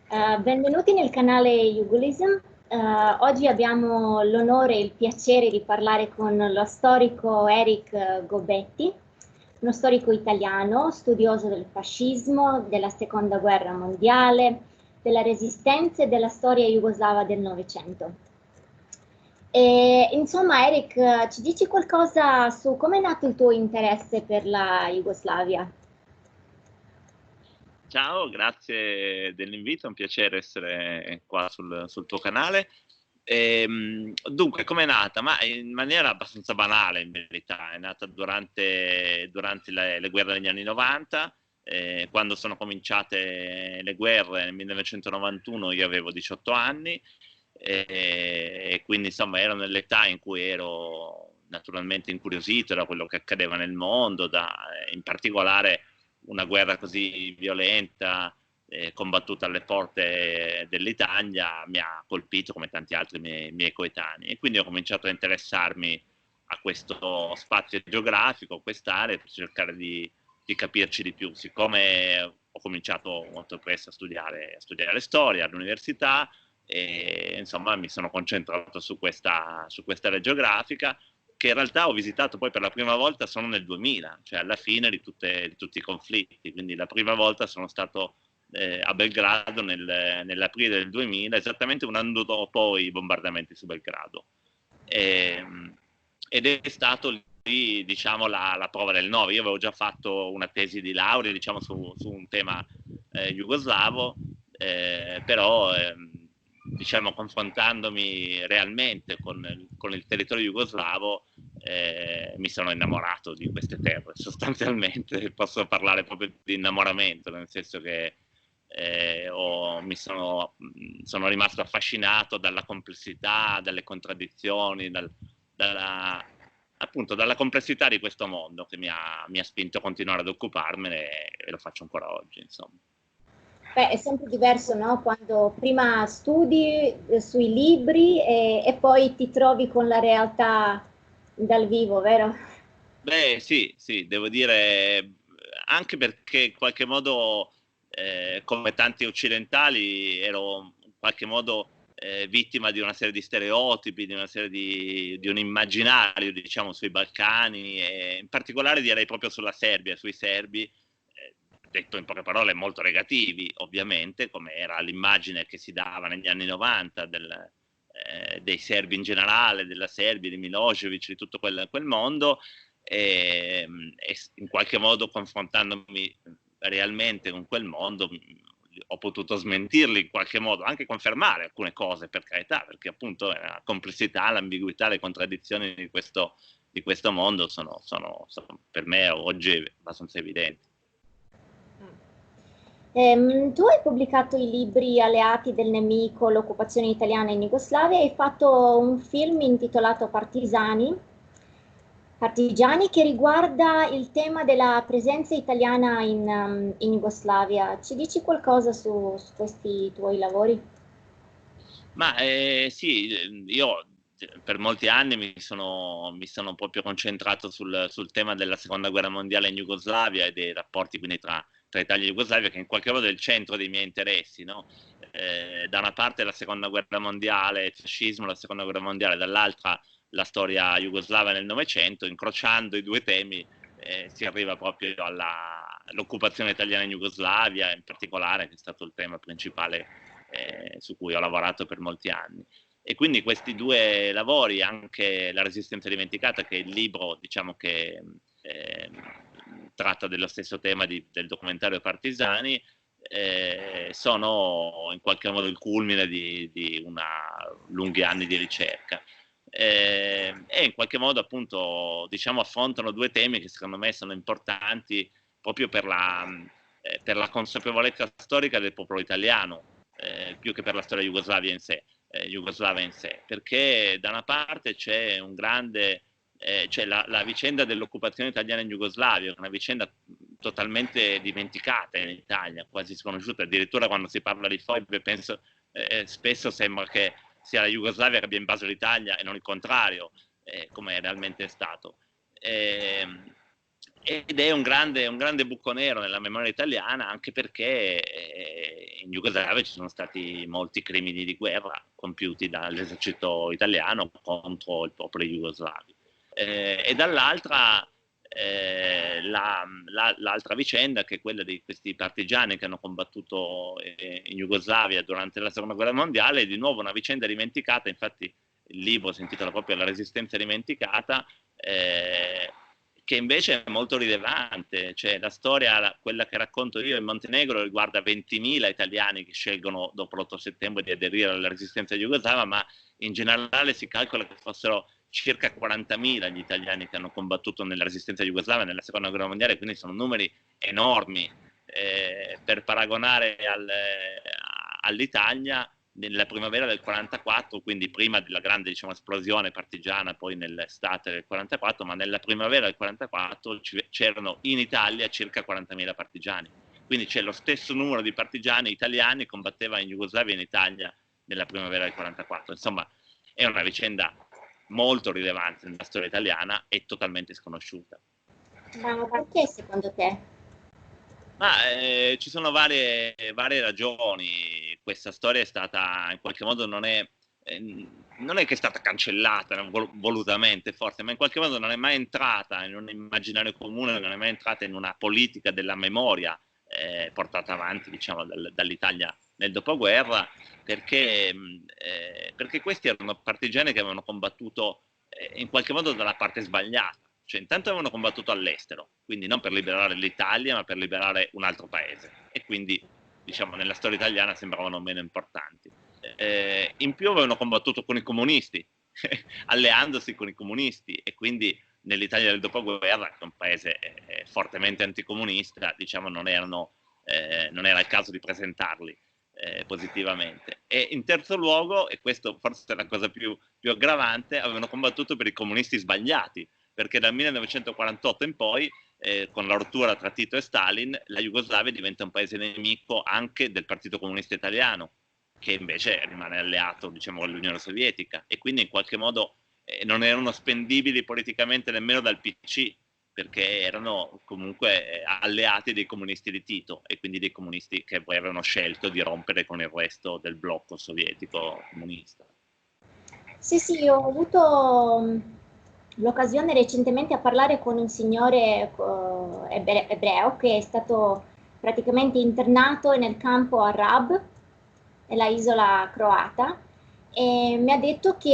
Benvenuti nel canale Jugolism. Oggi abbiamo l'onore e il piacere di parlare con lo storico Eric Gobetti, uno storico italiano, studioso del fascismo, della seconda guerra mondiale, della resistenza e della storia jugoslava del Novecento. Insomma, Eric, ci dici qualcosa su come è nato il tuo interesse per la Jugoslavia? Ciao, grazie dell'invito, è un piacere essere qua sul tuo canale. Dunque, com'è nata? Ma in maniera abbastanza banale, in verità. È nata durante le guerre degli anni 90, quando sono cominciate le guerre nel 1991 io avevo 18 anni, e quindi insomma ero nell'età in cui ero naturalmente incuriosito da quello che accadeva nel mondo, in particolare una guerra così violenta, combattuta alle porte dell'Italia, mi ha colpito come tanti altri miei coetanei, e quindi ho cominciato a interessarmi a questo spazio geografico, a quest'area, per cercare di capirci di più. Siccome ho cominciato molto presto a studiare storia all'università, e insomma mi sono concentrato su questa area geografica, che in realtà ho visitato poi per la prima volta solo nel 2000, cioè alla fine di tutti i conflitti. Quindi la prima volta sono stato a Belgrado nell'aprile del 2000, esattamente un anno dopo i bombardamenti su Belgrado. E, ed è stato lì, diciamo, la prova del 9. Io avevo già fatto una tesi di laurea, diciamo, su un tema jugoslavo, però diciamo, confrontandomi realmente con il territorio jugoslavo, mi sono innamorato di queste terre. Sostanzialmente posso parlare proprio di innamoramento, nel senso che sono rimasto affascinato dalla complessità, dalle contraddizioni, appunto dalla complessità di questo mondo, che mi ha spinto a continuare ad occuparmene, e lo faccio ancora oggi, insomma. Beh, è sempre diverso, no? Quando prima studi sui libri e poi ti trovi con la realtà dal vivo, vero? Beh, sì, sì, devo dire, anche perché in qualche modo, come tanti occidentali, ero in qualche modo vittima di una serie di stereotipi, di una serie di un immaginario, diciamo, sui Balcani, e in particolare direi proprio sulla Serbia, sui serbi, detto in poche parole molto negativi, ovviamente, come era l'immagine che si dava negli anni 90 dei serbi in generale, della Serbia, di Milosevic, di tutto quel mondo, e in qualche modo, confrontandomi realmente con quel mondo, ho potuto smentirli in qualche modo, anche confermare alcune cose, per carità, perché appunto la complessità, l'ambiguità, le contraddizioni di questo mondo sono per me oggi abbastanza evidenti. Tu hai pubblicato i libri Alleati del nemico, l'occupazione italiana in Jugoslavia e hai fatto un film intitolato Partigiani che riguarda il tema della presenza italiana in Jugoslavia. Ci dici qualcosa su questi tuoi lavori? Ma sì, io per molti anni mi sono proprio concentrato sul tema della seconda guerra mondiale in Jugoslavia e dei rapporti quindi tra Italia e Jugoslavia, che in qualche modo è il centro dei miei interessi, no? Da una parte la seconda guerra mondiale, il fascismo, la seconda guerra mondiale, dall'altra la storia jugoslava nel Novecento. Incrociando i due temi si arriva proprio all'occupazione italiana in Jugoslavia, in particolare, che è stato il tema principale su cui ho lavorato per molti anni. E quindi questi due lavori, anche La Resistenza dimenticata, che è il libro, diciamo, che tratta dello stesso tema del documentario Partigiani, sono in qualche modo il culmine di lunghi anni di ricerca. E in qualche modo, appunto, diciamo, affrontano due temi che secondo me sono importanti proprio per la consapevolezza storica del popolo italiano, più che per la storia jugoslava in sé, perché da una parte c'è c'è la vicenda dell'occupazione italiana in Jugoslavia, una vicenda totalmente dimenticata in Italia, quasi sconosciuta. Addirittura quando si parla di foibe, spesso sembra che sia la Jugoslavia che abbia invaso l'Italia e non il contrario, come realmente è stato. Ed è un grande buco nero nella memoria italiana, anche perché in Jugoslavia ci sono stati molti crimini di guerra compiuti dall'esercito italiano contro il popolo jugoslavi. E dall'altra l'altra vicenda, che è quella di questi partigiani che hanno combattuto in Jugoslavia durante la seconda guerra mondiale, è di nuovo una vicenda dimenticata. Infatti il libro si intitola proprio La resistenza dimenticata, che invece è molto rilevante. Cioè, la storia, quella che racconto io in Montenegro, riguarda 20.000 italiani che scelgono dopo l'8 settembre di aderire alla resistenza jugoslava, ma in generale si calcola che fossero circa 40.000 gli italiani che hanno combattuto nella resistenza jugoslava nella seconda guerra mondiale, quindi sono numeri enormi. Per paragonare all'Italia, nella primavera del 44, quindi prima della grande, diciamo, esplosione partigiana poi nell'estate del 44, ma nella primavera del 44 c'erano in Italia circa 40.000 partigiani, quindi c'è lo stesso numero di partigiani italiani combatteva in Jugoslavia e in Italia nella primavera del 44. Insomma, è una vicenda molto rilevante nella storia italiana e totalmente sconosciuta. Ma perché secondo te? Ma ci sono varie ragioni. Questa storia è stata, in qualche modo, non è che è stata cancellata volutamente forse, ma in qualche modo non è mai entrata in un immaginario comune, non è mai entrata in una politica della memoria portata avanti, diciamo, dall'Italia nel dopoguerra, perché questi erano partigiani che avevano combattuto in qualche modo dalla parte sbagliata. Cioè, intanto avevano combattuto all'estero, quindi non per liberare l'Italia, ma per liberare un altro paese. E quindi, diciamo, nella storia italiana sembravano meno importanti. In più avevano combattuto con i comunisti, alleandosi con i comunisti, e quindi nell'Italia del dopoguerra, che è un paese fortemente anticomunista, diciamo, non era il caso di presentarli positivamente. E in terzo luogo, e questo forse è la cosa più aggravante, avevano combattuto per i comunisti sbagliati, perché dal 1948 in poi, con la rottura tra Tito e Stalin, la Jugoslavia diventa un paese nemico anche del Partito Comunista Italiano, che invece rimane alleato, diciamo, con l'Unione Sovietica, e quindi in qualche modo non erano spendibili politicamente nemmeno dal PC, perché erano comunque alleati dei comunisti di Tito, e quindi dei comunisti che poi avevano scelto di rompere con il resto del blocco sovietico comunista. Sì, ho avuto l'occasione recentemente a parlare con un signore ebreo che è stato praticamente internato nel campo Arab, nella isola croata, e mi ha detto che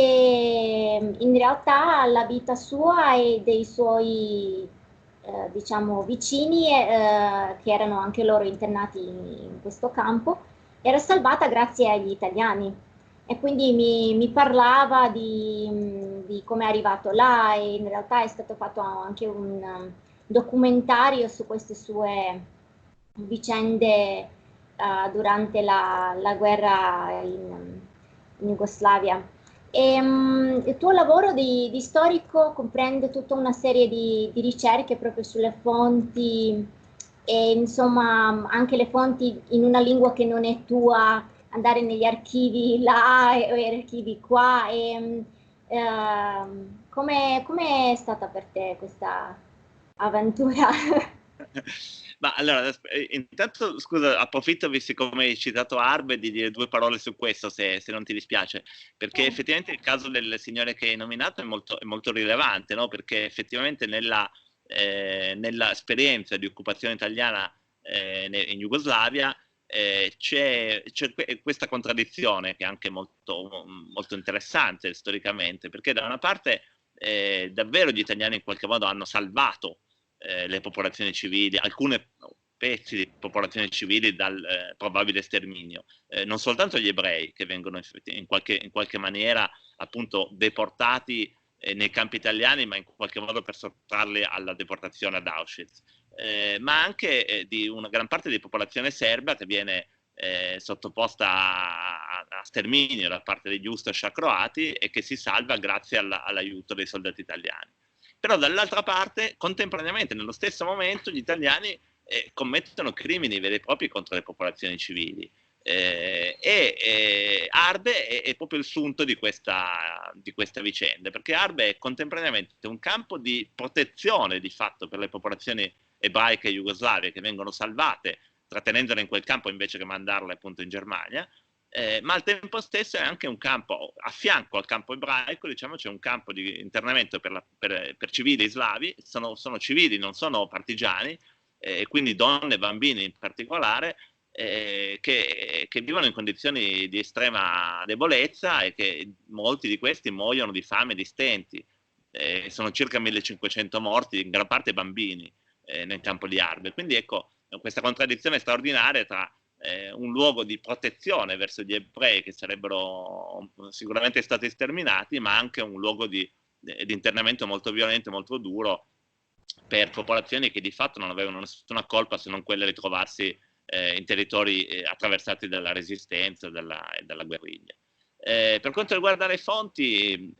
in realtà la vita sua e dei suoi diciamo vicini, che erano anche loro internati in questo campo, era salvata grazie agli italiani. E quindi mi parlava di come è arrivato là, e in realtà è stato fatto anche un documentario su queste sue vicende durante la guerra in Jugoslavia. Il tuo lavoro di storico comprende tutta una serie di ricerche proprio sulle fonti, e insomma anche le fonti in una lingua che non è tua, andare negli archivi là e archivi qua. Come è stata per te questa avventura? Ma allora, intanto scusa, approfitto, visto come hai citato Arbe, di dire due parole su questo, se non ti dispiace, perché effettivamente il caso del signore che hai nominato è molto rilevante, no? Perché effettivamente nella esperienza di occupazione italiana in Jugoslavia c'è questa contraddizione, che è anche molto interessante storicamente, perché da una parte davvero gli italiani in qualche modo hanno salvato le popolazioni civili, alcune pezzi di popolazioni civili dal probabile sterminio, non soltanto gli ebrei, che vengono in qualche maniera appunto deportati nei campi italiani, ma in qualche modo per sottrarli alla deportazione ad Auschwitz, ma anche di una gran parte di popolazione serba che viene sottoposta a sterminio da parte degli Ustaša croati, e che si salva grazie all'aiuto dei soldati italiani. Però dall'altra parte, contemporaneamente, nello stesso momento, gli italiani commettono crimini veri e propri contro le popolazioni civili. Arbe è proprio il sunto di questa vicenda, perché Arbe è contemporaneamente un campo di protezione di fatto per le popolazioni ebraiche jugoslave, che vengono salvate trattenendole in quel campo invece che mandarle appunto in Germania. Ma al tempo stesso è anche un campo, a fianco al campo ebraico, diciamo, c'è un campo di internamento per civili slavi, sono civili, non sono partigiani, e quindi donne e bambini in particolare, che vivono in condizioni di estrema debolezza e che molti di questi muoiono di fame e di stenti. Sono circa 1500 morti, in gran parte bambini, nel campo di Arbe. Quindi ecco, questa contraddizione straordinaria tra un luogo di protezione verso gli ebrei che sarebbero sicuramente stati sterminati, ma anche un luogo di internamento molto violento, molto duro per popolazioni che di fatto non avevano nessuna colpa se non quella di trovarsi in territori attraversati dalla resistenza e dalla guerriglia. Per quanto riguarda le fonti,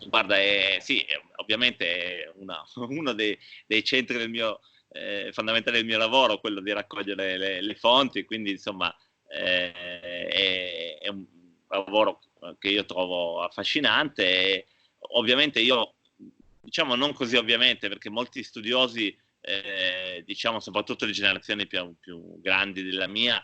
guarda, sì, ovviamente è uno dei centri fondamentali del mio lavoro, quello di raccogliere le fonti, quindi insomma è un lavoro che io trovo affascinante. E ovviamente io, diciamo non così ovviamente, perché molti studiosi, diciamo soprattutto le generazioni più grandi della mia,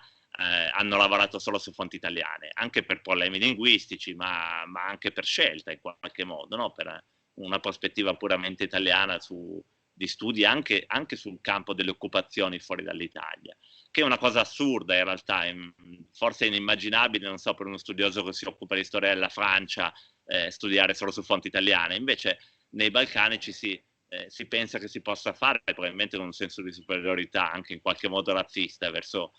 hanno lavorato solo su fonti italiane, anche per problemi linguistici, ma anche per scelta in qualche modo, no? Per una prospettiva puramente italiana di studi anche sul campo delle occupazioni fuori dall'Italia, che è una cosa assurda in realtà, forse inimmaginabile, non so, per uno studioso che si occupa di storia della Francia, studiare solo su fonti italiane. Invece nei balcanici si pensa che si possa fare, probabilmente con un senso di superiorità anche in qualche modo razzista verso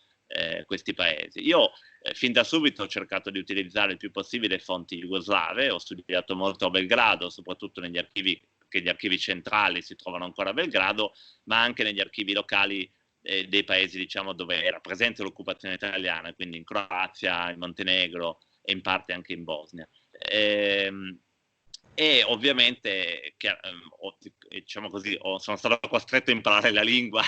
questi paesi. Io fin da subito ho cercato di utilizzare il più possibile fonti jugoslave, ho studiato molto a Belgrado, soprattutto negli archivi, che gli archivi centrali si trovano ancora a Belgrado, ma anche negli archivi locali dei paesi, diciamo, dove era presente l'occupazione italiana, quindi in Croazia, in Montenegro e in parte anche in Bosnia. E ovviamente, diciamo così, sono stato costretto a imparare la lingua,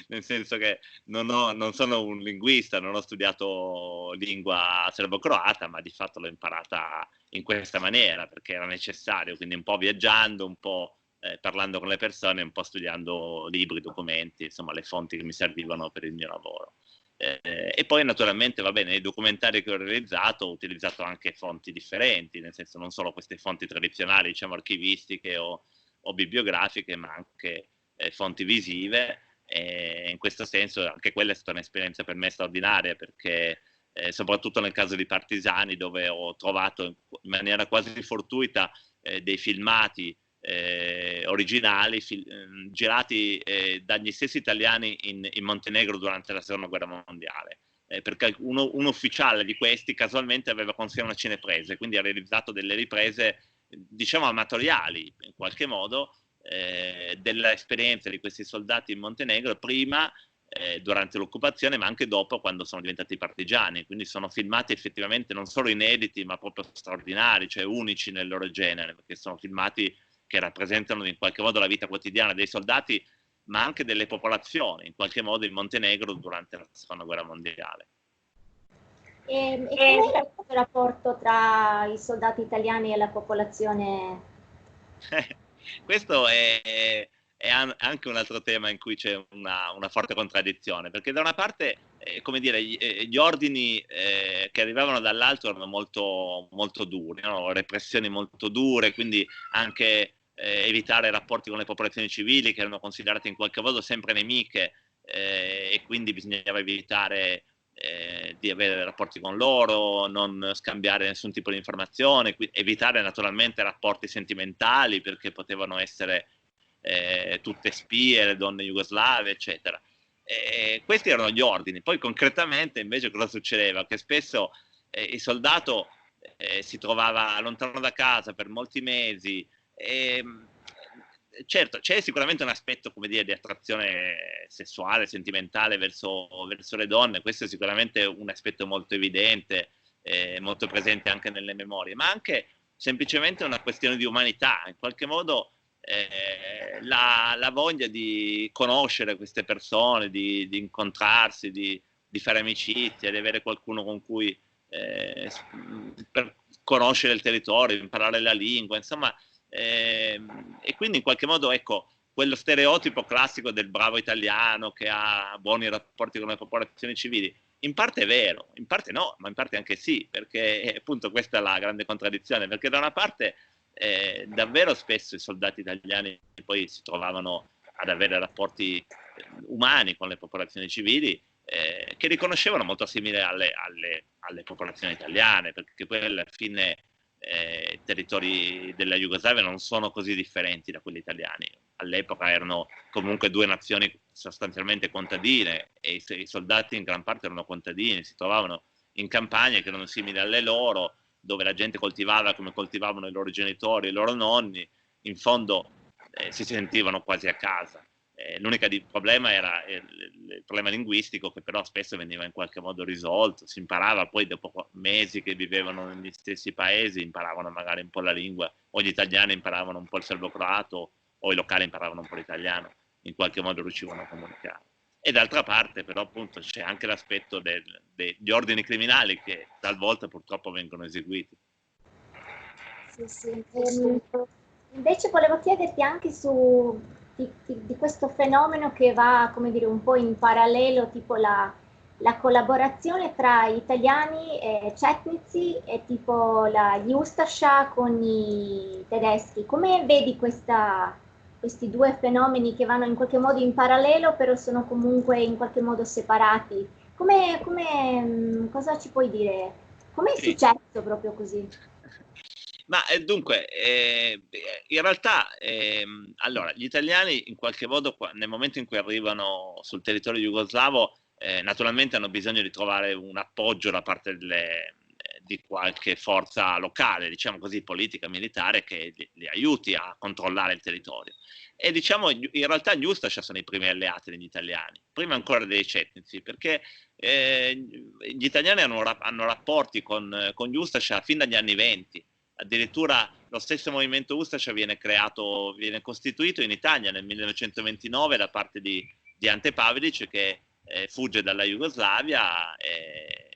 nel senso che non sono un linguista, non ho studiato lingua serbo-croata, ma di fatto l'ho imparata in questa maniera, perché era necessario, quindi un po' viaggiando, un po' parlando con le persone, un po' studiando libri, documenti, insomma le fonti che mi servivano per il mio lavoro. E poi naturalmente, va bene, nei documentari che ho realizzato ho utilizzato anche fonti differenti, nel senso non solo queste fonti tradizionali, diciamo archivistiche o bibliografiche, ma anche fonti visive. E in questo senso anche quella è stata un'esperienza per me straordinaria, perché soprattutto nel caso di Partigiani, dove ho trovato in maniera quasi fortuita dei filmati originali girati dagli stessi italiani in Montenegro durante la seconda guerra mondiale, perché un ufficiale di questi casualmente aveva con sé una cinepresa, quindi ha realizzato delle riprese, diciamo, amatoriali in qualche modo dell'esperienza di questi soldati in Montenegro prima, durante l'occupazione, ma anche dopo, quando sono diventati partigiani. Quindi sono filmati effettivamente non solo inediti, ma proprio straordinari, cioè unici nel loro genere, perché sono filmati che rappresentano in qualche modo la vita quotidiana dei soldati, ma anche delle popolazioni, in qualche modo in Montenegro durante la seconda guerra mondiale. E come è il rapporto tra i soldati italiani e la popolazione? Questo è anche un altro tema in cui c'è una forte contraddizione, perché da una parte, come dire, gli ordini che arrivavano dall'alto erano molto, molto duri, no? Repressioni molto dure, quindi anche evitare rapporti con le popolazioni civili che erano considerate in qualche modo sempre nemiche, e quindi bisognava evitare di avere rapporti con loro, non scambiare nessun tipo di informazione, evitare naturalmente rapporti sentimentali, perché potevano essere tutte spie, le donne jugoslave, eccetera. Questi erano gli ordini. Poi concretamente invece cosa succedeva? Che spesso il soldato si trovava lontano da casa per molti mesi. Certo, c'è sicuramente un aspetto, come dire, di attrazione sessuale, sentimentale verso le donne, questo è sicuramente un aspetto molto evidente, molto presente anche nelle memorie, ma anche semplicemente una questione di umanità, in qualche modo la voglia di conoscere queste persone, di incontrarsi, di fare amicizia, di avere qualcuno con cui per conoscere il territorio, imparare la lingua, insomma, e quindi in qualche modo, ecco, quello stereotipo classico del bravo italiano che ha buoni rapporti con le popolazioni civili, in parte è vero, in parte no, ma in parte anche sì, perché appunto questa è la grande contraddizione, perché da una parte davvero spesso i soldati italiani poi si trovavano ad avere rapporti umani con le popolazioni civili, che riconoscevano molto simili alle popolazioni italiane, perché poi alla fine i territori della Jugoslavia non sono così differenti da quelli italiani. All'epoca erano comunque due nazioni sostanzialmente contadine e i soldati in gran parte erano contadini, si trovavano in campagne che erano simili alle loro, dove la gente coltivava come coltivavano i loro genitori, i loro nonni, in fondo si sentivano quasi a casa. L'unico problema era il problema linguistico, che però spesso veniva in qualche modo risolto, si imparava poi dopo mesi che vivevano negli stessi paesi, imparavano magari un po' la lingua, o gli italiani imparavano un po' il serbo-croato, o i locali imparavano un po' l'italiano, in qualche modo riuscivano a comunicare. E d'altra parte però appunto c'è anche l'aspetto degli ordini criminali che talvolta purtroppo vengono eseguiti. Sì, sì. Invece volevo chiederti anche di questo fenomeno che va, come dire, un po' in parallelo, tipo la collaborazione tra italiani e cetnici e tipo gli Ustascia con i tedeschi. Come vedi questi due fenomeni che vanno in qualche modo in parallelo, però sono comunque in qualche modo separati? Cosa ci puoi dire? Come è successo proprio così? Ma dunque, in realtà, allora, gli italiani in qualche modo, nel momento in cui arrivano sul territorio jugoslavo, naturalmente hanno bisogno di trovare un appoggio da parte di qualche forza locale, diciamo così, politica, militare, che li aiuti a controllare il territorio. E diciamo, in realtà gli Ustascia sono i primi alleati degli italiani, prima ancora dei cetnici, perché gli italiani hanno rapporti con gli Ustascia fin dagli anni 20. Addirittura lo stesso movimento Ustascia viene costituito in Italia nel 1929 da parte di Ante Pavelic, che fugge dalla Jugoslavia e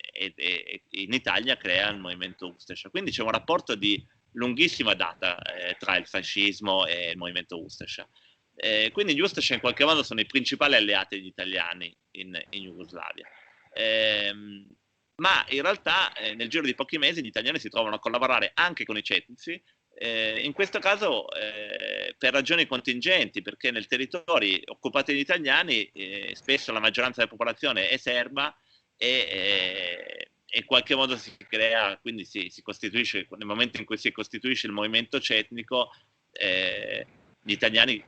in Italia crea il movimento Ustascia. Quindi c'è un rapporto di lunghissima data tra il fascismo e il movimento Ustascia. Quindi gli Ustascia in qualche modo sono i principali alleati degli italiani in Jugoslavia. Ma in realtà nel giro di pochi mesi gli italiani si trovano a collaborare anche con i cetnici, in questo caso per ragioni contingenti, perché nel territorio occupati dagli italiani spesso la maggioranza della popolazione è serba e in qualche modo si crea, quindi si costituisce, nel momento in cui si costituisce il movimento cetnico, gli italiani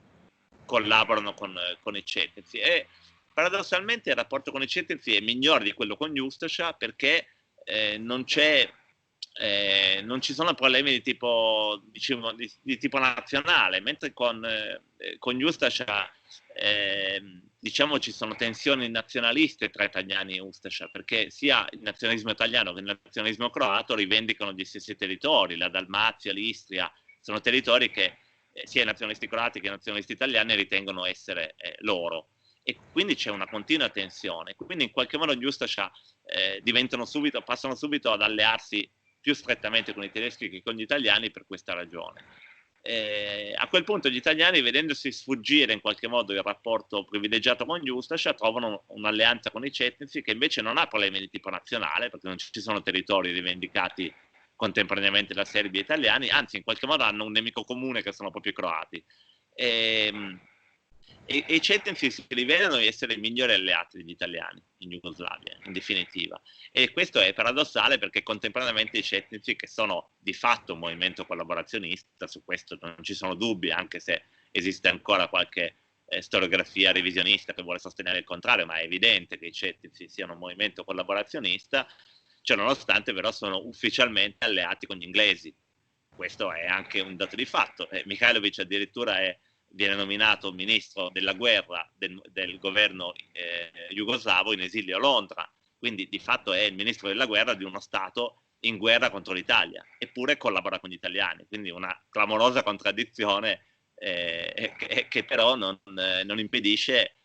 collaborano con i cetnici. E paradossalmente il rapporto con i cetnici è migliore di quello con gli Ustascia, perché non ci sono problemi di tipo, diciamo, di tipo nazionale, mentre con gli Ustascia diciamo ci sono tensioni nazionaliste tra italiani e Ustascia, perché sia il nazionalismo italiano che il nazionalismo croato rivendicano gli stessi territori, la Dalmazia, l'Istria, sono territori che sia i nazionalisti croati che i nazionalisti italiani ritengono essere loro. E quindi c'è una continua tensione. Quindi in qualche modo gli Ustascia passano subito ad allearsi più strettamente con i tedeschi che con gli italiani per questa ragione. A quel punto gli italiani, vedendosi sfuggire in qualche modo il rapporto privilegiato con gli Ustascia, trovano un'alleanza con i cetnici che invece non ha problemi di tipo nazionale, perché non ci sono territori rivendicati contemporaneamente da serbi e italiani, anzi in qualche modo hanno un nemico comune che sono proprio i croati. E i cetnici si rivelano di essere i migliori alleati degli italiani in Jugoslavia, in definitiva. E questo è paradossale, perché contemporaneamente i cetnici, che sono di fatto un movimento collaborazionista, su questo non ci sono dubbi, anche se esiste ancora qualche storiografia revisionista che vuole sostenere il contrario, ma è evidente che i cetnici siano un movimento collaborazionista, cioè nonostante però sono ufficialmente alleati con gli inglesi. Questo è anche un dato di fatto. Mikhailovic addirittura viene nominato ministro della guerra del governo jugoslavo in esilio a Londra, quindi di fatto è il ministro della guerra di uno Stato in guerra contro l'Italia, eppure collabora con gli italiani, quindi una clamorosa contraddizione che però non impedisce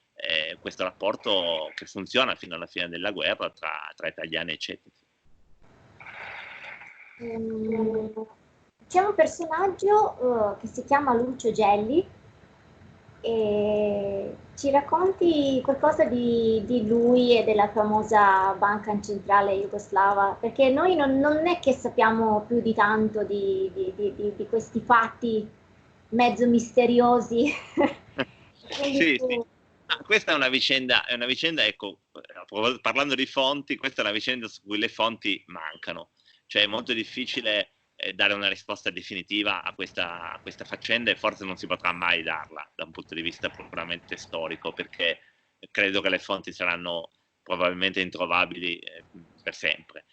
questo rapporto che funziona fino alla fine della guerra tra italiani e cetnici. C'è un personaggio che si chiama Lucio Gelli, E ci racconti qualcosa di lui e della famosa banca centrale jugoslava? Perché noi non è che sappiamo più di tanto di questi fatti mezzo misteriosi. Quindi Sì, sì. tu... Ah, questa è una vicenda, ecco, parlando di fonti, questa è una vicenda su cui le fonti mancano. Cioè è molto difficile dare una risposta definitiva a questa faccenda, e forse non si potrà mai darla da un punto di vista puramente storico, perché credo che le fonti saranno probabilmente introvabili per sempre.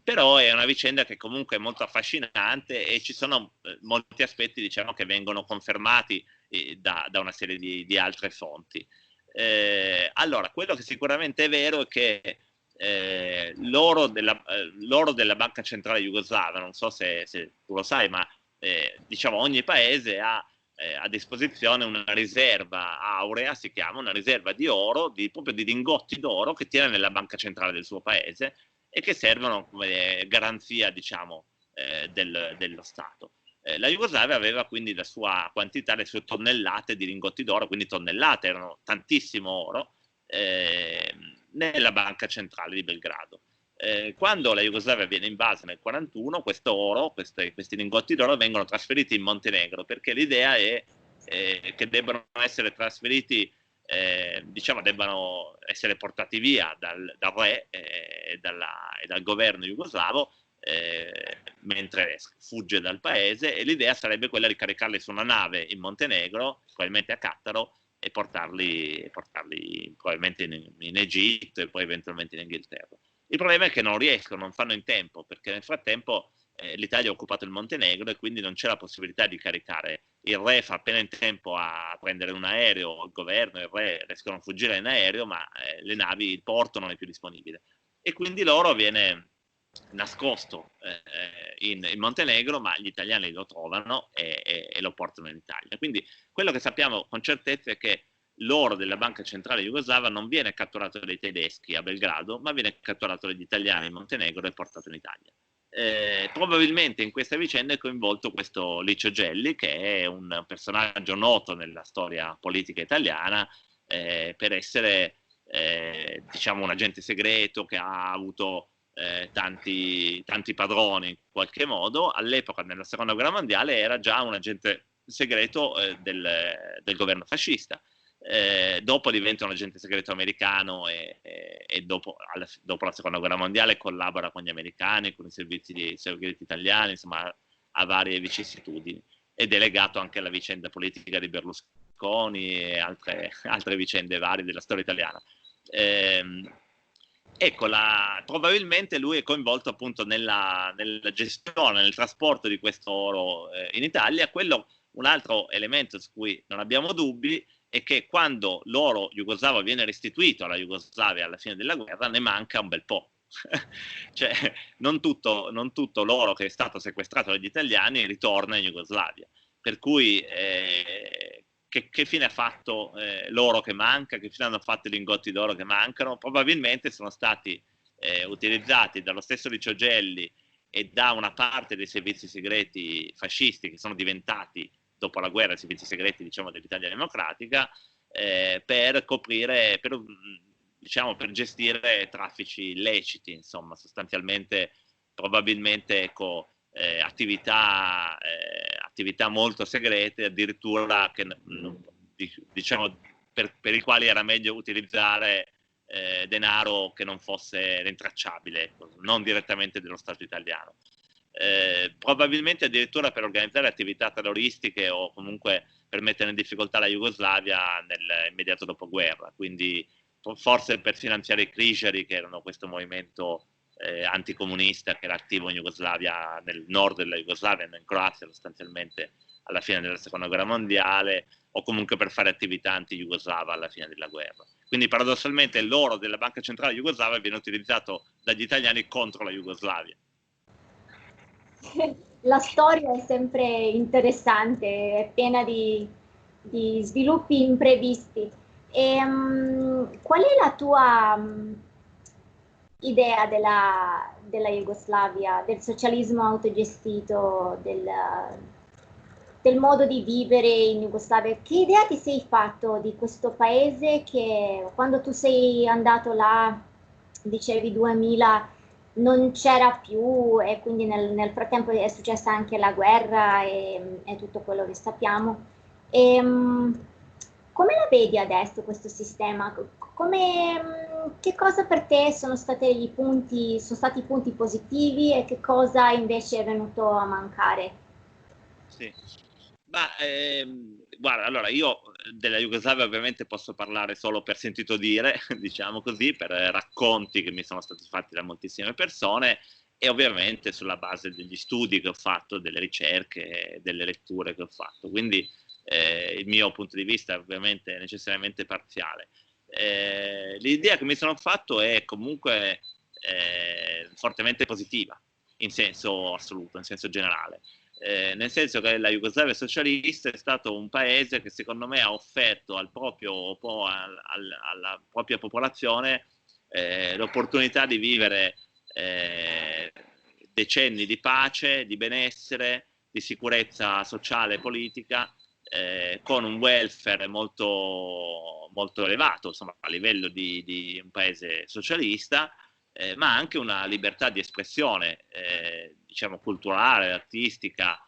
Però è una vicenda che comunque è molto affascinante, e ci sono molti aspetti, diciamo, che vengono confermati da una serie di altre fonti. Allora, quello che sicuramente è vero è che l'oro della Banca Centrale Jugoslava, non so se tu lo sai, ma diciamo ogni paese ha a disposizione una riserva aurea, si chiama una riserva di oro, proprio di lingotti d'oro, che tiene nella banca centrale del suo paese, e che servono come garanzia, diciamo, dello Stato. La Jugoslavia aveva quindi la sua quantità, le sue tonnellate di lingotti d'oro, quindi tonnellate, erano tantissimo oro, nella banca centrale di Belgrado. Quando la Jugoslavia viene invasa nel 1941, questo oro, questi lingotti d'oro vengono trasferiti in Montenegro, perché l'idea è che debbano essere trasferiti, diciamo, debbano essere portati via dal re e dal governo jugoslavo, mentre fugge dal paese, e l'idea sarebbe quella di caricarli su una nave in Montenegro, probabilmente a Cattaro, e portarli probabilmente in Egitto, e poi eventualmente in Inghilterra. Il problema è che non riescono, non fanno in tempo, perché nel frattempo l'Italia ha occupato il Montenegro, e quindi non c'è la possibilità di caricare. Il re fa appena in tempo a prendere un aereo, il governo e il re riescono a fuggire in aereo, ma le navi, il porto non è più disponibile. E quindi l'oro viene nascosto in Montenegro, ma gli italiani lo trovano e lo portano in Italia. Quindi quello che sappiamo con certezza è che l'oro della Banca Centrale Jugoslava non viene catturato dai tedeschi a Belgrado, ma viene catturato dagli italiani in Montenegro e portato in Italia. Probabilmente in questa vicenda è coinvolto questo Licio Gelli, che è un personaggio noto nella storia politica italiana per essere diciamo un agente segreto che ha avuto tanti padroni in qualche modo. All'epoca, nella seconda guerra mondiale, era già un agente segreto del governo fascista. Dopo diventa un agente segreto americano, e dopo la seconda guerra mondiale collabora con gli americani, con i servizi segreti italiani, insomma ha varie vicissitudini, ed è legato anche alla vicenda politica di Berlusconi e altre vicende varie della storia italiana. Ecco, probabilmente lui è coinvolto appunto nella gestione, nel trasporto di questo oro in Italia. Un altro elemento su cui non abbiamo dubbi è che quando l'oro jugoslavo viene restituito alla Jugoslavia alla fine della guerra, ne manca un bel po'. Cioè, non tutto l'oro che è stato sequestrato dagli italiani ritorna in Jugoslavia. Per cui che fine ha fatto l'oro che manca, che fine hanno fatto i lingotti d'oro che mancano? Probabilmente sono stati utilizzati dallo stesso Licio Gelli e da una parte dei servizi segreti fascisti, che sono diventati dopo la guerra i servizi segreti, diciamo, dell'Italia democratica, per coprire, diciamo, per gestire traffici illeciti, insomma, sostanzialmente, probabilmente, ecco, attività molto segrete, addirittura che, diciamo, per i quali era meglio utilizzare denaro che non fosse rintracciabile, ecco, non direttamente dello Stato italiano. Probabilmente addirittura per organizzare attività terroristiche, o comunque per mettere in difficoltà la Jugoslavia nell'immediato dopoguerra, quindi forse per finanziare i Krisheri, che erano questo movimento anticomunista che era attivo in Jugoslavia, nel nord della Jugoslavia, in Croazia sostanzialmente alla fine della seconda guerra mondiale, o comunque per fare attività anti-jugoslava alla fine della guerra. Quindi paradossalmente l'oro della Banca Centrale Jugoslava viene utilizzato dagli italiani contro la Jugoslavia. La storia è sempre interessante, è piena di sviluppi imprevisti. Qual è la tua idea della Jugoslavia, del socialismo autogestito, del modo di vivere in Jugoslavia. Che idea ti sei fatto di questo paese che quando tu sei andato là, dicevi 2000, non c'era più e quindi nel frattempo è successa anche la guerra e tutto quello che sappiamo. Come la vedi adesso questo sistema? Che cosa per te sono sono stati i punti positivi e che cosa invece è venuto a mancare? Sì. Ma guarda, allora io della Jugoslavia ovviamente posso parlare solo per sentito dire, diciamo così, per racconti che mi sono stati fatti da moltissime persone e ovviamente sulla base degli studi che ho fatto, delle ricerche, delle letture che ho fatto. Quindi il mio punto di vista è ovviamente necessariamente parziale. L'idea che mi sono fatto è comunque fortemente positiva, in senso assoluto, in senso generale. Nel senso che la Jugoslavia socialista è stato un paese che secondo me ha offerto alla propria popolazione l'opportunità di vivere decenni di pace, di benessere, di sicurezza sociale e politica, con un welfare molto, molto elevato, insomma, a livello di un paese socialista, ma anche una libertà di espressione, diciamo, culturale, artistica,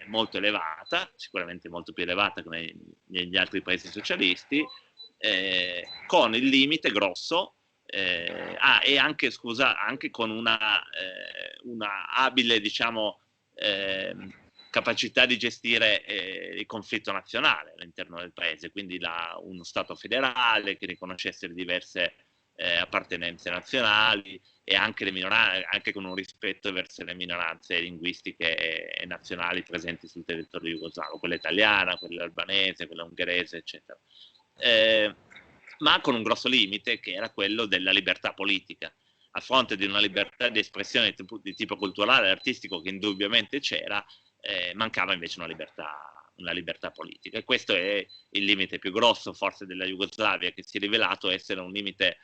molto elevata, sicuramente molto più elevata che negli altri paesi socialisti, con il limite grosso, e anche, scusa, anche con una abile, diciamo, capacità di gestire il conflitto nazionale all'interno del paese, quindi uno Stato federale che riconoscesse le diverse appartenenze nazionali e anche le minoranze, anche con un rispetto verso le minoranze linguistiche e nazionali presenti sul territorio jugoslavo, quella italiana, quella albanese, quella ungherese, eccetera. Ma con un grosso limite che era quello della libertà politica. A fronte di una libertà di espressione di tipo culturale e artistico che indubbiamente c'era, mancava invece una libertà politica. E questo è il limite più grosso forse della Jugoslavia, che si è rivelato essere un limite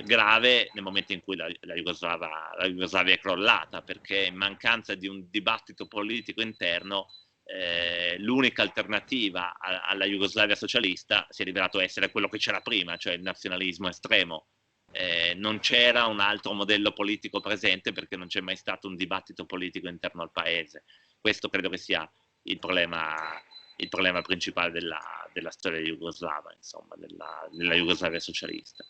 grave nel momento in cui la Jugoslavia è crollata, perché in mancanza di un dibattito politico interno l'unica alternativa alla Jugoslavia socialista si è rivelato essere quello che c'era prima, cioè il nazionalismo estremo. Non c'era un altro modello politico presente perché non c'è mai stato un dibattito politico interno al paese. Questo credo che sia il problema principale della storia jugoslava, insomma, della Jugoslavia socialista.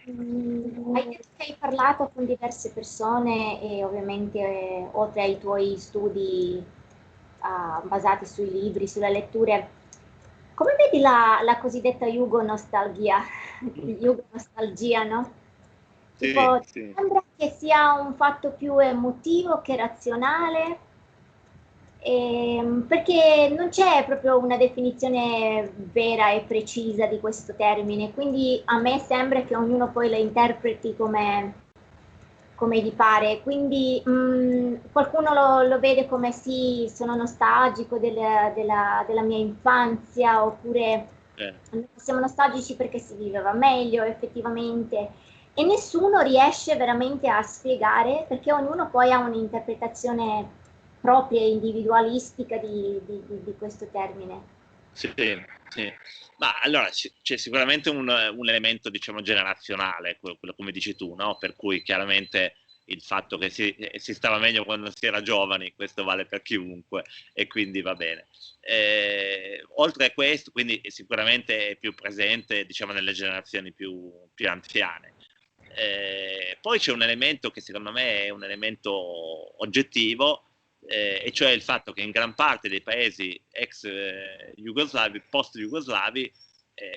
Hai detto che hai parlato con diverse persone e ovviamente oltre ai tuoi studi basati sui libri, sulle letture, come vedi la cosiddetta Jugo-nostalgia? Jugo-nostalgia, no? Sì, Tipo, ti sì. sembra che sia un fatto più emotivo che razionale? Perché non c'è proprio una definizione vera e precisa di questo termine, quindi a me sembra che ognuno poi lo interpreti come gli pare. Quindi qualcuno lo vede come sì, sono nostalgico della mia infanzia, oppure siamo nostalgici perché si viveva meglio effettivamente. E nessuno riesce veramente a spiegare perché ognuno poi ha un'interpretazione propria e individualistica di questo termine. Sì, sì. Ma allora c'è sicuramente un elemento, diciamo, generazionale, quello come dici tu, no? Per cui chiaramente il fatto che si stava meglio quando si era giovani, questo vale per chiunque e quindi va bene. Oltre a questo, quindi sicuramente è più presente, diciamo, nelle generazioni più anziane. Poi c'è un elemento che secondo me è un elemento oggettivo, e cioè il fatto che in gran parte dei paesi ex jugoslavi, post-jugoslavi,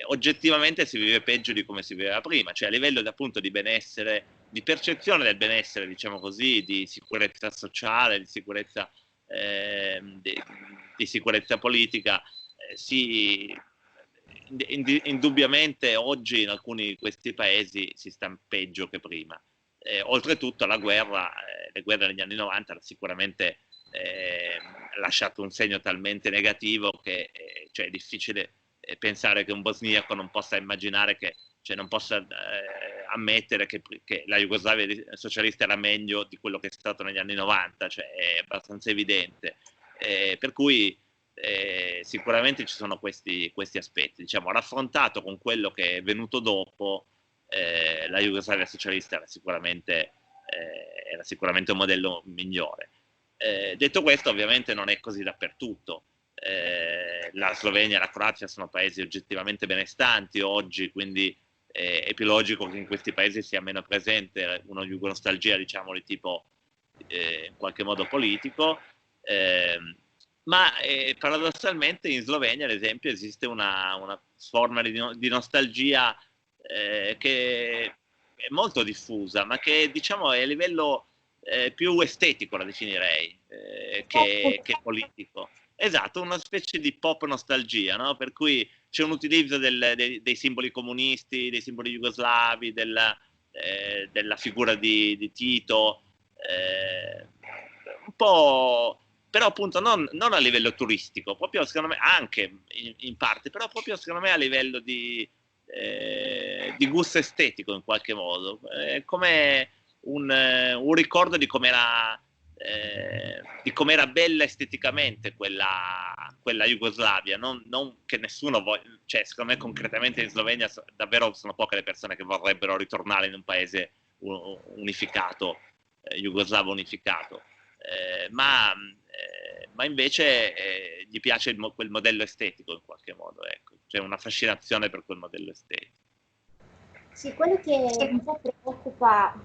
oggettivamente si vive peggio di come si viveva prima, cioè a livello appunto di benessere, di percezione del benessere, diciamo così, di sicurezza sociale, di sicurezza politica, indubbiamente oggi in alcuni di questi paesi si sta peggio che prima. Oltretutto le guerre negli anni 90 sicuramente lasciato un segno talmente negativo che cioè, è difficile pensare che un bosniaco non possa immaginare che, cioè, non possa ammettere che la Jugoslavia socialista era meglio di quello che è stato negli anni 90, cioè è abbastanza evidente. Per cui sicuramente ci sono questi aspetti. Diciamo, raffrontato con quello che è venuto dopo, la Jugoslavia socialista era sicuramente un modello migliore. Detto questo, ovviamente non è così dappertutto. La Slovenia e la Croazia sono paesi oggettivamente benestanti oggi, quindi è più logico che in questi paesi sia meno presente una nostalgia, diciamo, di tipo in qualche modo politico, ma paradossalmente in Slovenia, ad esempio, esiste una forma di nostalgia che è molto diffusa, ma che, diciamo, è a livello più estetico, la definirei, che politico. Esatto, una specie di pop nostalgia, no? Per cui c'è un utilizzo dei simboli comunisti, dei simboli jugoslavi, della figura di Tito, un po', però appunto non a livello turistico, proprio secondo me, anche in parte, però proprio secondo me a livello di gusto estetico in qualche modo, come un ricordo di com'era bella esteticamente quella Jugoslavia, non che nessuno voglia, cioè secondo me concretamente in Slovenia davvero sono poche le persone che vorrebbero ritornare in un paese unificato, jugoslavo unificato, ma invece gli piace quel modello estetico in qualche modo, ecco. C'è una fascinazione per quel modello estetico. Sì, quello che un po' preoccupa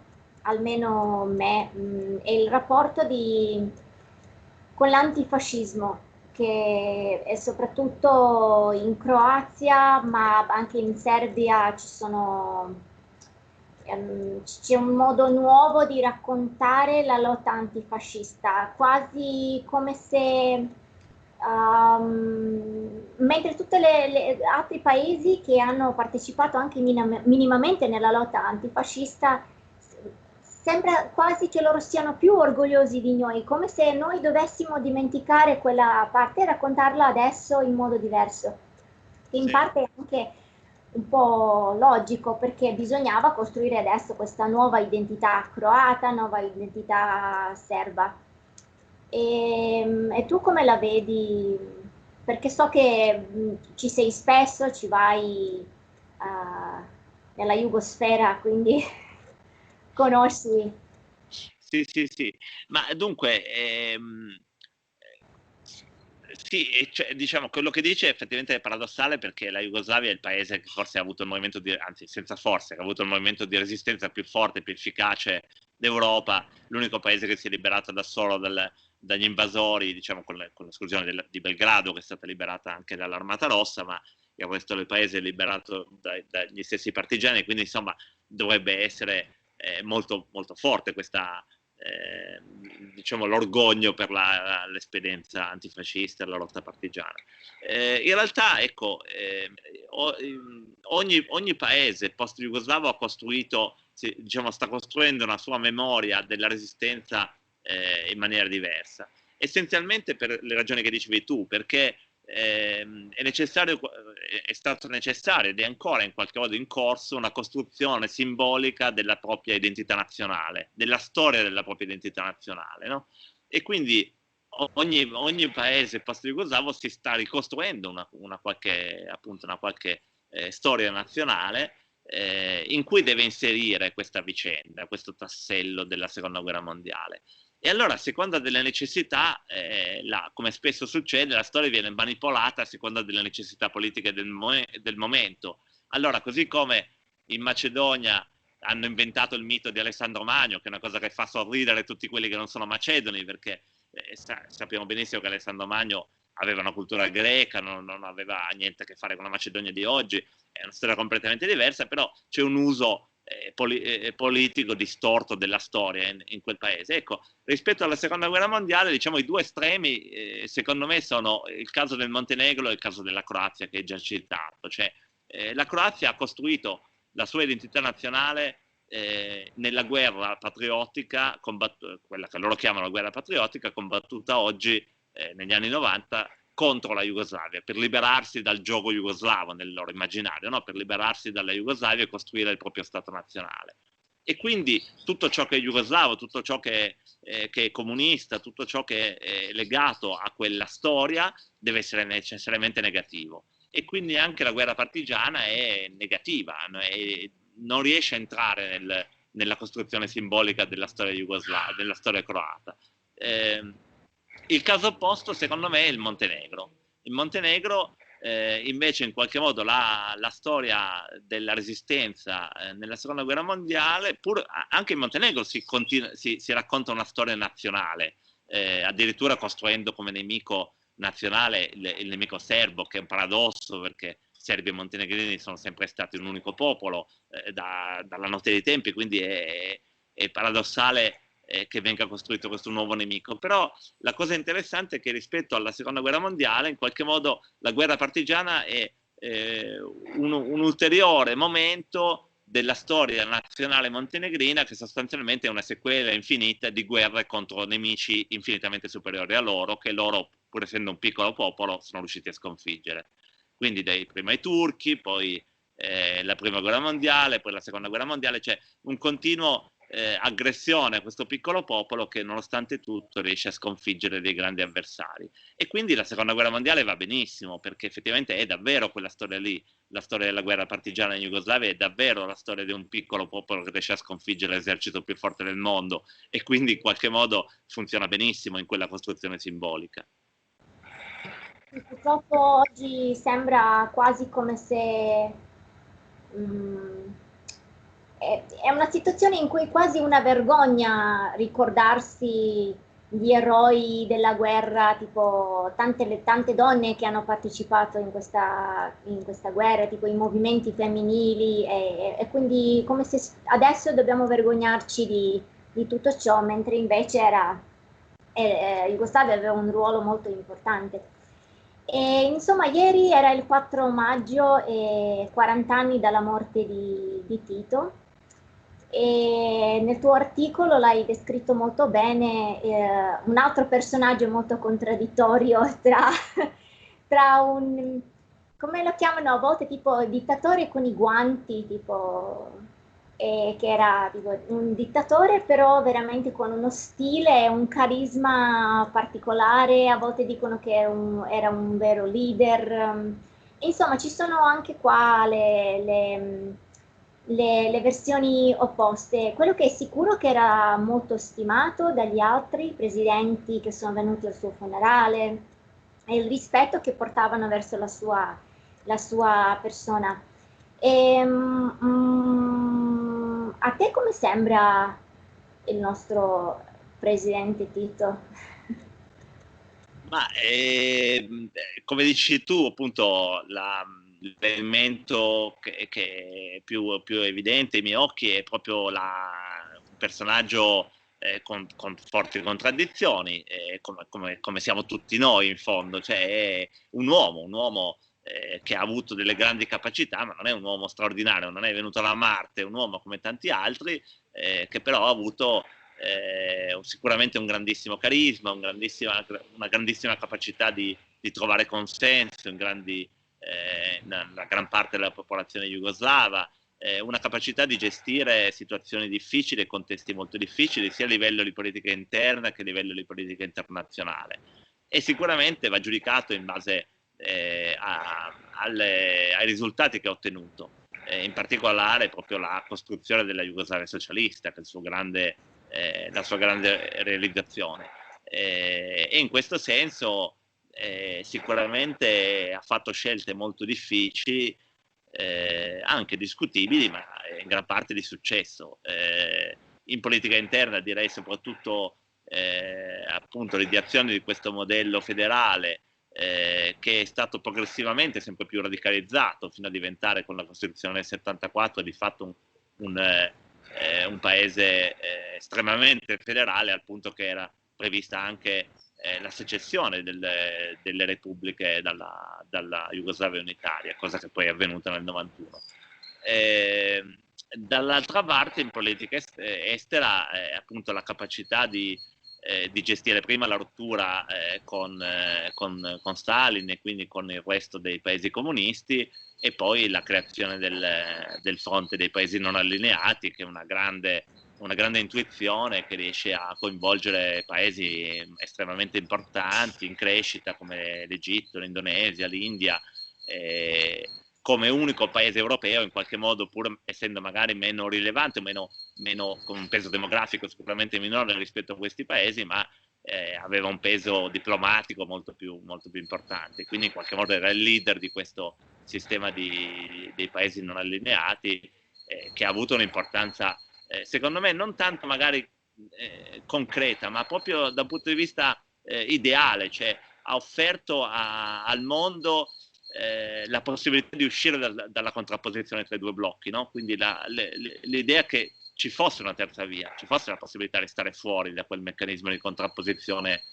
almeno me è il rapporto con l'antifascismo, che è soprattutto in Croazia, ma anche in Serbia c'è un modo nuovo di raccontare la lotta antifascista, quasi come se mentre tutti gli altri paesi che hanno partecipato anche minimamente nella lotta antifascista, sembra quasi che loro siano più orgogliosi di noi, come se noi dovessimo dimenticare quella parte e raccontarla adesso in modo diverso. Che in parte è anche un po' logico, perché bisognava costruire adesso questa nuova identità croata, nuova identità serba. E tu come la vedi? Perché so che ci sei spesso, ci vai nella Jugosfera, quindi conosci. Sì, sì, sì. Ma dunque, sì, cioè, diciamo, quello che dice effettivamente è paradossale, perché la Jugoslavia è il paese che forse ha avuto il movimento anzi, senza forse, che ha avuto il movimento di resistenza più forte, più efficace d'Europa, l'unico paese che si è liberato da solo dagli invasori, diciamo, con l'esclusione di Belgrado, che è stata liberata anche dall'Armata Rossa, ma il resto del paese è liberato dagli stessi partigiani, quindi insomma dovrebbe essere molto, molto forte questa, diciamo, l'orgoglio per l'esperienza antifascista e la lotta partigiana. In realtà, ecco, ogni paese post-jugoslavo ha costruito, diciamo, sta costruendo una sua memoria della resistenza in maniera diversa. Essenzialmente per le ragioni che dicevi tu, perché è stato necessario ed è ancora in qualche modo in corso una costruzione simbolica della propria identità nazionale, della storia della propria identità nazionale, no? E quindi ogni paese post-jugoslavo si sta ricostruendo una qualche storia nazionale in cui deve inserire questa vicenda, questo tassello della seconda guerra mondiale. E allora, a seconda delle necessità, come spesso succede, la storia viene manipolata a seconda delle necessità politiche del momento. Allora, così come in Macedonia hanno inventato il mito di Alessandro Magno, che è una cosa che fa sorridere tutti quelli che non sono macedoni, perché sappiamo benissimo che Alessandro Magno aveva una cultura greca, non aveva niente a che fare con la Macedonia di oggi, è una storia completamente diversa, però c'è un uso politico distorto della storia in quel paese. Ecco, rispetto alla seconda guerra mondiale, diciamo, i due estremi secondo me sono il caso del Montenegro e il caso della Croazia, che è già citato. Cioè, la Croazia ha costruito la sua identità nazionale nella guerra patriottica, quella che loro chiamano guerra patriottica, combattuta oggi negli anni 90 contro la Jugoslavia, per liberarsi dal giogo jugoslavo nel loro immaginario, no? Per liberarsi dalla Jugoslavia e costruire il proprio Stato nazionale. E quindi tutto ciò che è jugoslavo, tutto ciò che è comunista, tutto ciò che è legato a quella storia deve essere necessariamente negativo. E quindi anche la guerra partigiana è negativa, e non riesce a entrare nella costruzione simbolica della storia jugoslava, della storia croata. Il caso opposto, secondo me, è il Montenegro. Il Montenegro invece in qualche modo la storia della resistenza nella seconda guerra mondiale, anche in Montenegro si racconta una storia nazionale, addirittura costruendo come nemico nazionale il nemico serbo, che è un paradosso perché serbi e montenegrini sono sempre stati un unico popolo dalla notte dei tempi, quindi è paradossale che venga costruito questo nuovo nemico. Però la cosa interessante è che rispetto alla seconda guerra mondiale, in qualche modo la guerra partigiana è un ulteriore momento della storia nazionale montenegrina, che sostanzialmente è una sequela infinita di guerre contro nemici infinitamente superiori a loro, che loro, pur essendo un piccolo popolo, sono riusciti a sconfiggere. Quindi prima i turchi, poi la prima guerra mondiale, poi la seconda guerra mondiale, c'è un continuo aggressione a questo piccolo popolo che nonostante tutto riesce a sconfiggere dei grandi avversari. E quindi la seconda guerra mondiale va benissimo, perché effettivamente è davvero quella storia lì, la storia della guerra partigiana in Jugoslavia è davvero la storia di un piccolo popolo che riesce a sconfiggere l'esercito più forte del mondo, e quindi in qualche modo funziona benissimo in quella costruzione simbolica. Purtroppo oggi sembra quasi come se è una situazione in cui è quasi una vergogna ricordarsi di eroi della guerra, tipo tante donne che hanno partecipato in questa guerra, tipo i movimenti femminili, e quindi come se adesso dobbiamo vergognarci di tutto ciò, mentre invece Jugoslavia aveva un ruolo molto importante. E, insomma, ieri era il 4 maggio e 40 anni dalla morte di Tito, e nel tuo articolo l'hai descritto molto bene, un altro personaggio molto contraddittorio tra un, come lo chiamano a volte, tipo dittatore con i guanti, tipo, che era tipo, un dittatore però veramente con uno stile e un carisma particolare, a volte dicono che era un vero leader. Insomma, ci sono anche qua le versioni opposte. Quello che è sicuro è che era molto stimato dagli altri presidenti che sono venuti al suo funerale, e il rispetto che portavano verso la sua persona. A te come sembra il nostro presidente Tito? Ma come dici tu, appunto, l'elemento che è più evidente ai miei occhi è proprio un personaggio con forti contraddizioni, come siamo tutti noi in fondo, cioè è un uomo che ha avuto delle grandi capacità, ma non è un uomo straordinario, non è venuto da Marte, è un uomo come tanti altri, che però ha avuto sicuramente un grandissimo carisma, una grandissima capacità di trovare consenso nella gran parte della popolazione jugoslava, una capacità di gestire situazioni difficili e contesti molto difficili, sia a livello di politica interna che a livello di politica internazionale. E sicuramente va giudicato in base ai risultati che ha ottenuto, in particolare proprio la costruzione della Jugoslavia socialista, che è la sua grande realizzazione. E in questo senso sicuramente ha fatto scelte molto difficili, anche discutibili, ma in gran parte di successo. In politica interna direi soprattutto appunto l'ideazione di questo modello federale, che è stato progressivamente sempre più radicalizzato fino a diventare, con la Costituzione del 74, di fatto un paese estremamente federale, al punto che era prevista anche la secessione delle repubbliche dalla Jugoslavia unitaria, cosa che poi è avvenuta nel 91. Dall'altra parte, in politica estera, appunto la capacità di di gestire prima la rottura con Stalin e quindi con il resto dei paesi comunisti, e poi la creazione del fronte dei paesi non allineati, che è una grande intuizione che riesce a coinvolgere paesi estremamente importanti in crescita come l'Egitto, l'Indonesia, l'India, come unico paese europeo in qualche modo, pur essendo magari meno rilevante, meno con un peso demografico sicuramente minore rispetto a questi paesi, ma aveva un peso diplomatico molto più importante. Quindi in qualche modo era il leader di questo sistema dei paesi non allineati, che ha avuto un'importanza secondo me non tanto magari concreta, ma proprio dal punto di vista ideale, cioè ha offerto al mondo la possibilità di uscire dalla contrapposizione tra i due blocchi, no? Quindi l'idea che ci fosse una terza via, ci fosse la possibilità di stare fuori da quel meccanismo di contrapposizione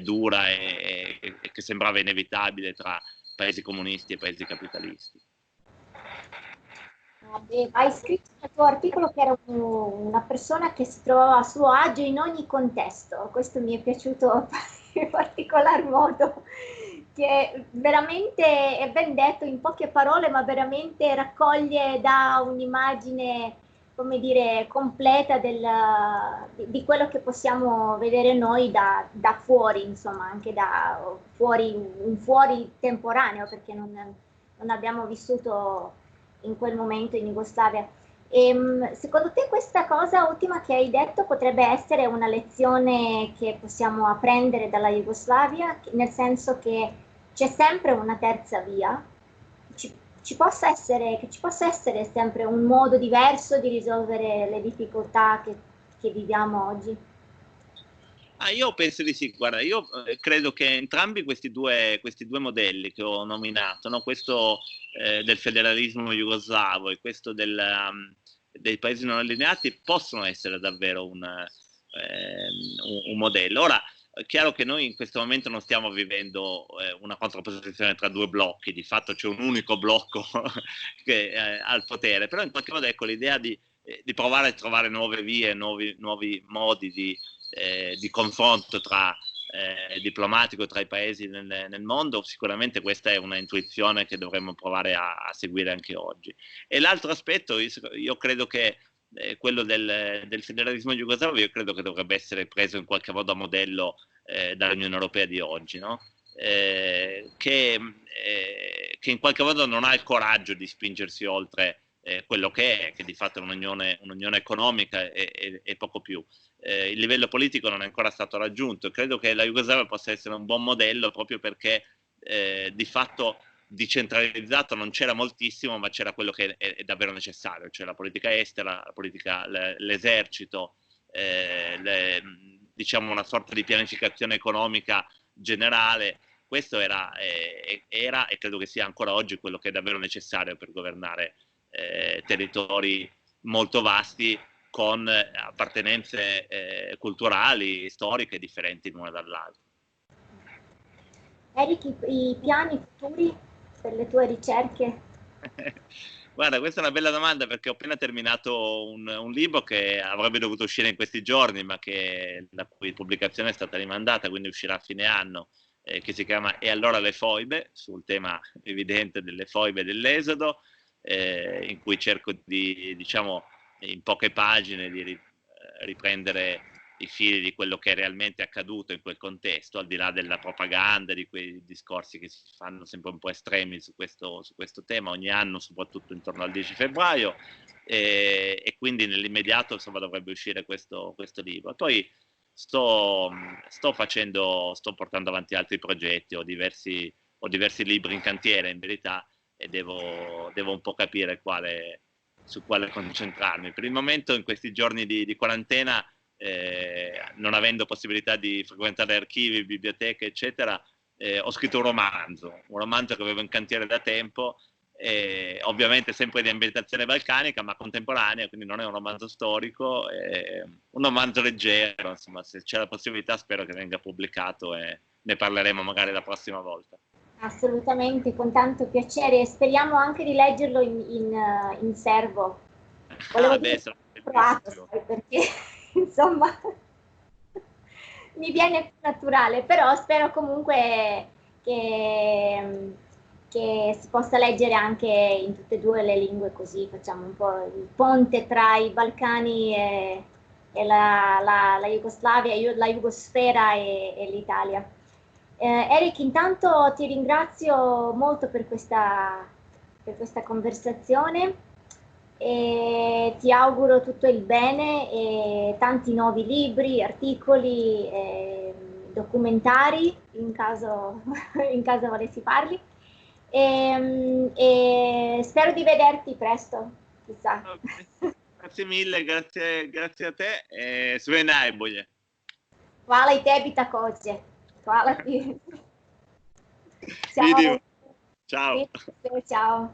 dura e che sembrava inevitabile tra paesi comunisti e paesi capitalisti. Hai scritto nel tuo articolo che era una persona che si trovava a suo agio in ogni contesto. Questo mi è piaciuto in particolar modo, che veramente è ben detto in poche parole, ma veramente raccoglie, dà un'immagine, come dire, completa di quello che possiamo vedere noi da fuori, insomma, anche da fuori, un fuori temporaneo, perché non abbiamo vissuto in quel momento in Jugoslavia. Secondo te questa cosa ultima che hai detto potrebbe essere una lezione che possiamo apprendere dalla Jugoslavia, nel senso che c'è sempre una terza via, ci possa essere sempre un modo diverso di risolvere le difficoltà che viviamo oggi? Io penso di sì, guarda, io credo che entrambi questi due modelli che ho nominato, no? Questo del federalismo jugoslavo e questo dei paesi non allineati, possono essere davvero un modello. Ora, è chiaro che noi in questo momento non stiamo vivendo una contrapposizione tra due blocchi, di fatto c'è un unico blocco che al potere, però in qualche modo ecco l'idea di provare a trovare nuove vie, nuovi modi di confronto diplomatico tra i paesi nel mondo, sicuramente questa è una intuizione che dovremmo provare a seguire anche oggi. E l'altro aspetto, io credo che quello del federalismo jugoslavo, io credo che dovrebbe essere preso in qualche modo a modello dall'Unione Europea di oggi, no? Che in qualche modo non ha il coraggio di spingersi oltre quello che di fatto è un'unione economica e poco più. Il livello politico non è ancora stato raggiunto. Credo che la Jugoslavia possa essere un buon modello proprio perché di fatto di centralizzato non c'era moltissimo, ma c'era quello che è davvero necessario, cioè la politica estera, l'esercito, diciamo una sorta di pianificazione economica generale. Questo era e credo che sia ancora oggi quello che è davvero necessario per governare territori molto vasti con appartenenze culturali, storiche differenti l'una dall'altra. Eric, i piani futuri per le tue ricerche? Guarda, questa è una bella domanda perché ho appena terminato un libro che avrebbe dovuto uscire in questi giorni, ma la cui pubblicazione è stata rimandata, quindi uscirà a fine anno, che si chiama E allora le foibe, sul tema evidente delle foibe dell'Esodo, in cui cerco di, diciamo, in poche pagine di riprendere i fili di quello che è realmente accaduto in quel contesto, al di là della propaganda, di quei discorsi che si fanno sempre un po' estremi su questo tema ogni anno, soprattutto intorno al 10 febbraio, e quindi nell'immediato insomma dovrebbe uscire questo libro. Poi sto portando avanti altri progetti, ho diversi libri in cantiere in verità, e devo un po' capire su quale concentrarmi. Per il momento, in questi giorni di quarantena, non avendo possibilità di frequentare archivi, biblioteche, eccetera, ho scritto un romanzo che avevo in cantiere da tempo, ovviamente sempre di ambientazione balcanica, ma contemporanea, quindi non è un romanzo storico, un romanzo leggero, insomma, se c'è la possibilità spero che venga pubblicato e ne parleremo magari la prossima volta. Assolutamente, con tanto piacere, e speriamo anche di leggerlo in serbo. Volevo dire Sarà croato, perché insomma mi viene più naturale, però spero comunque che si possa leggere anche in tutte e due le lingue, così facciamo un po' il ponte tra i Balcani e la Jugoslavia, la Jugosfera e l'Italia. Eric, intanto ti ringrazio molto per questa conversazione e ti auguro tutto il bene e tanti nuovi libri, articoli, documentari in caso, in caso volessi farli. E spero di vederti presto, chissà. Okay. Grazie mille, grazie a te e sve najbolje. Hvala i tebi takođe. Hvala ti. Vidim. Ciao. Ciao. Ciao.